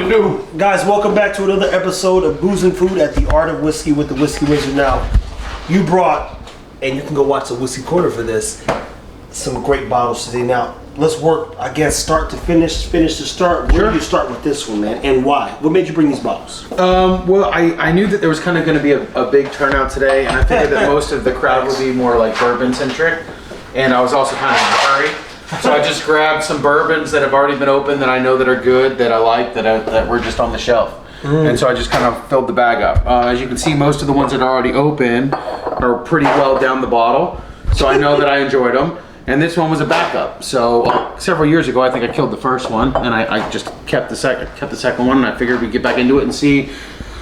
it do? Guys, welcome back to another episode of Booze and Food at the Art of Whiskey with the Whiskey Wizard. Now, you brought, and you can go watch the Whiskey Corner for this, some great bottles today. Now, let's work, I guess, start to finish, finish to start. Where do you start with this one, man, and why? What made you bring these bottles? Well, I knew that there was kind of going to be a big turnout today, and I figured that most of the crowd would be more like bourbon-centric, and I was also kind of in a hurry. So I just grabbed some bourbons that have already been opened that I know that are good, that I like, that were just on the shelf. And so I just kind of filled the bag up. As you can see, most of the ones that are already open are pretty well down the bottle, so I know that I enjoyed them. And this one was a backup. So several years ago, I think I killed the first one, and I just kept the second one, and I figured we'd get back into it and see.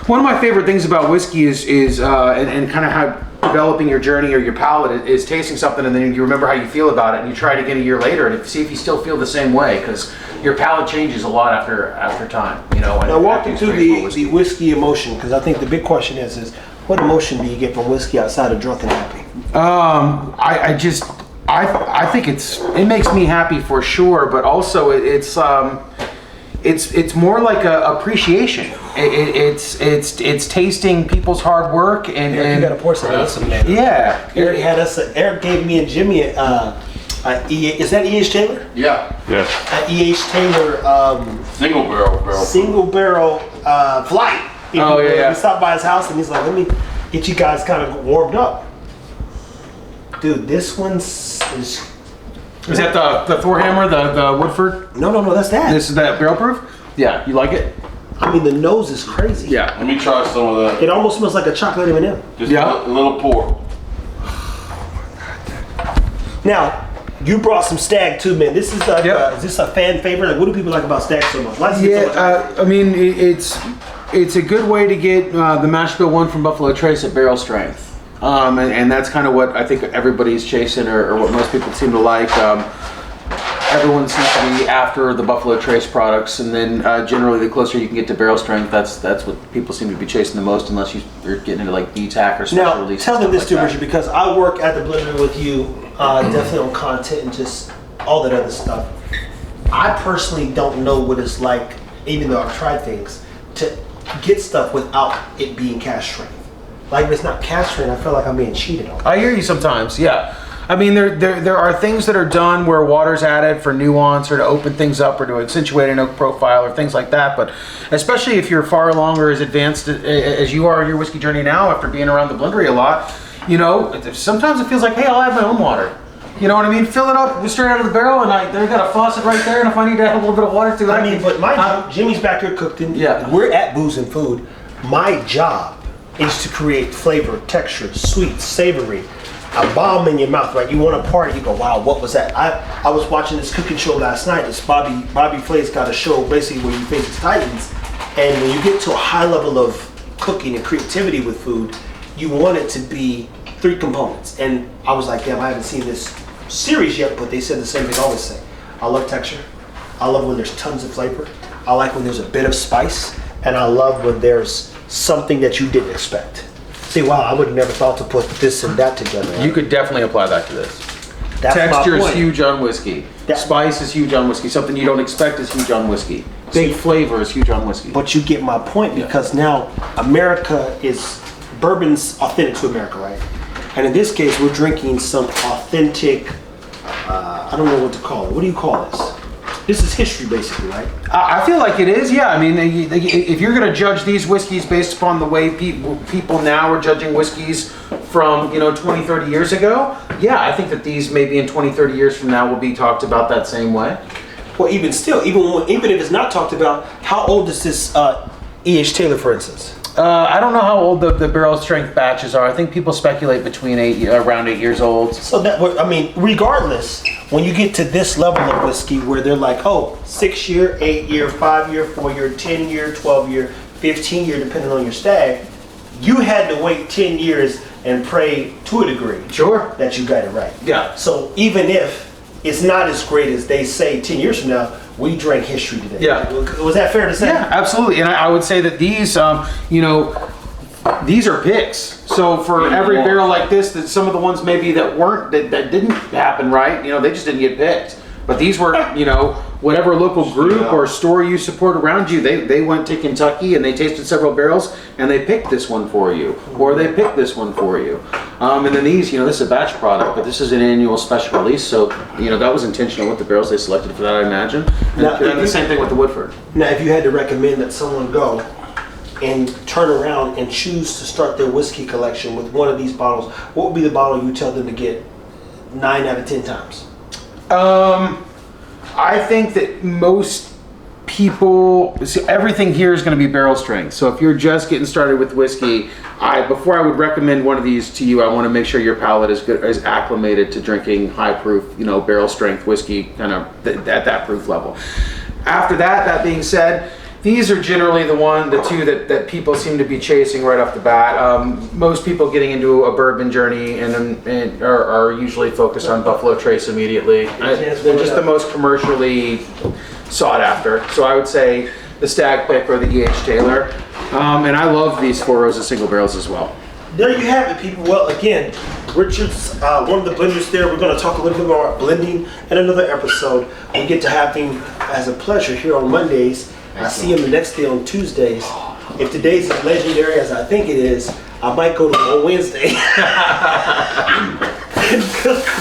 One of my favorite things about whiskey is and kind of how developing your journey or your palate is tasting something, and then you remember how you feel about it, and you try it again a year later, and see if you still feel the same way, because your palate changes a lot after time. You know. Now walk me through the whiskey emotion, because I think the big question is what emotion do you get from whiskey outside of drunk and happy? I think it makes me happy for sure, but also it's more like a appreciation. It's tasting people's hard work and you got to pour some of some, man. Yeah. Eric gave me and Jimmy is that E.H. Taylor? Yeah. Yes. E.H. Taylor single barrel flight. Yeah. We stopped by his house and he's like, let me get you guys kind of warmed up. Dude, this one's is that the Thor Hammer, the Woodford? No, that's that. This is that barrel proof? Yeah, you like it? I mean, the nose is crazy. Yeah. Let me try some of that. It almost smells like a chocolate M&M. Just a little pour. Now, you brought some Stag too, man. This is is this a fan favorite? Like, what do people like about Stag so much? I mean, it's a good way to get the mash bill one from Buffalo Trace at barrel strength. And that's kind of what I think everybody's chasing, or what most people seem to like. Everyone seems to be after the Buffalo Trace products, and then generally the closer you can get to barrel strength, that's what people seem to be chasing the most, unless you're getting into like BTAC or special release. Now, tell them this too, Richard, because I work at the blender with you, definitely on content and just all that other stuff. I personally don't know what it's like, even though I've tried things, to get stuff without it being cash strength. Like, if it's not cash strength, I feel like I'm being cheated on. I hear you sometimes, yeah. I mean, there are things that are done where water's added for nuance or to open things up or to accentuate an oak profile or things like that. But especially if you're far along or as advanced as you are in your whiskey journey now, after being around the blendery a lot, you know, sometimes it feels like, hey, I'll add my own water. You know what I mean? Fill it up straight out of the barrel, and they've got a faucet right there. And if I need to add a little bit of water to it, I mean, but Jimmy's back here cooking. Yeah, we're at Booze and Food. My job is to create flavor, texture, sweet, savory. A bomb in your mouth, right? You want to party, you go, wow, what was that? I was watching this cooking show last night. It's Bobby Flay's got a show basically where you face his titans, and when you get to a high level of cooking and creativity with food, you want it to be 3 components. And I was like, damn, I haven't seen this series yet, but they said the same thing I always say. I love texture. I love when there's tons of flavor. I like when there's a bit of spice, and I love when there's something that you didn't expect. See, wow, I would have never thought to put this and that together. You could definitely apply that to this. That's Texture my point. is huge on whiskey. Spice is huge on whiskey. Something you don't expect is huge on whiskey. Big flavor is huge on whiskey. But you get my point, because now bourbon's authentic to America, right? And in this case, we're drinking some authentic, I don't know what to call it. What do you call this? This is history, basically, right? I feel like it is, yeah. I mean, if you're going to judge these whiskeys based upon the way people now are judging whiskeys from, 20, 30 years ago, yeah, I think that these maybe in 20, 30 years from now will be talked about that same way. Well, even still, even if it's not talked about, how old is this E.H. Taylor, for instance? I don't know how old the barrel strength batches are. I think people speculate between around 8 years old. So regardless, when you get to this level of whiskey where they're like, 6 year, 8 year, 5 year, 4 year, 10 year, 12 year, 15 year, depending on your stag, you had to wait 10 years and pray to a degree. Sure. That you got it right. Yeah. So even if it's not as great as they say 10 years from now, we drank history today. Yeah. Was that fair to say? Yeah, absolutely. And I would say that these, these are picks. So for every barrel like this, that some of the ones maybe that didn't happen right, they just didn't get picked. But these were, whatever local group or store you support around you, they went to Kentucky and they tasted several barrels and they picked this one for you, or they picked this one for you. And then these, this is a batch product, but this is an annual special release, so that was intentional with the barrels they selected for that, I imagine. And the same thing with the Woodford. Now, if you had to recommend that someone go and turn around and choose to start their whiskey collection with one of these bottles, what would be the bottle you tell them to get 9 out of 10 times? I think that most people, everything here is going to be barrel strength. So if you're just getting started with whiskey, before I would recommend one of these to you, I want to make sure your palate is acclimated to drinking high proof, barrel strength whiskey, kind of at that proof level. After that being said, these are generally the two that people seem to be chasing right off the bat. Most people getting into a bourbon journey and are usually focused on Buffalo Trace immediately. They're just the most commercially sought after. So I would say the Stag Pick or the E.H. Taylor. And I love these Four Roses single barrels as well. There you have it, people. Well, again, Richard's one of the blenders there. We're going to talk a little bit more about blending in another episode. We get to have him as a pleasure here on Mondays. I see him the next day on Tuesdays. If today's as legendary as I think it is, I might go to on Wednesday. I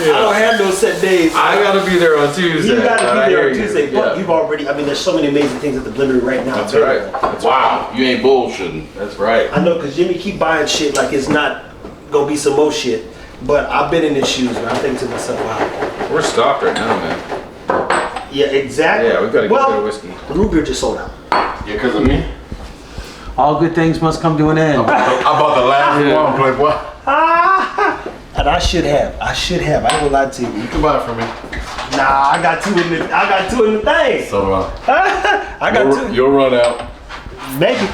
don't have no set days. I gotta be there on Tuesday. You gotta be there on Tuesday. But you've already, there's so many amazing things at the blender right now. That's right. Wow, you ain't bullshitting. That's right. I know, because Jimmy keep buying shit like it's not gonna be some more shit. But I've been in his shoes, man. I think to myself, wow. We're stocked right now, man. Yeah, exactly. Yeah, we've got to get good whiskey. The root beer just sold out. Yeah, because of me. All good things must come to an end. I bought the last one, Playboy. And I should have. I ain't gonna lie to you. You can buy it from me. Nah, I got two in the thing. So I got two. You'll run out. Maybe.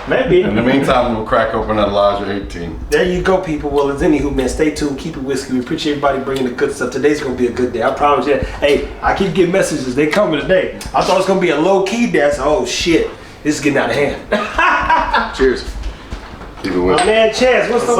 In the meantime, we'll crack open that Elijah 18. There you go, people. Well, as anywho, man, stay tuned. Keep it whiskey. We appreciate everybody bringing the good stuff. Today's gonna be a good day. I promise you. Hey, I keep getting messages. They coming today. I thought it was gonna be a low key day. I said, oh shit, this is getting out of hand. Cheers. Keep it whiskey. My man Chance, what's the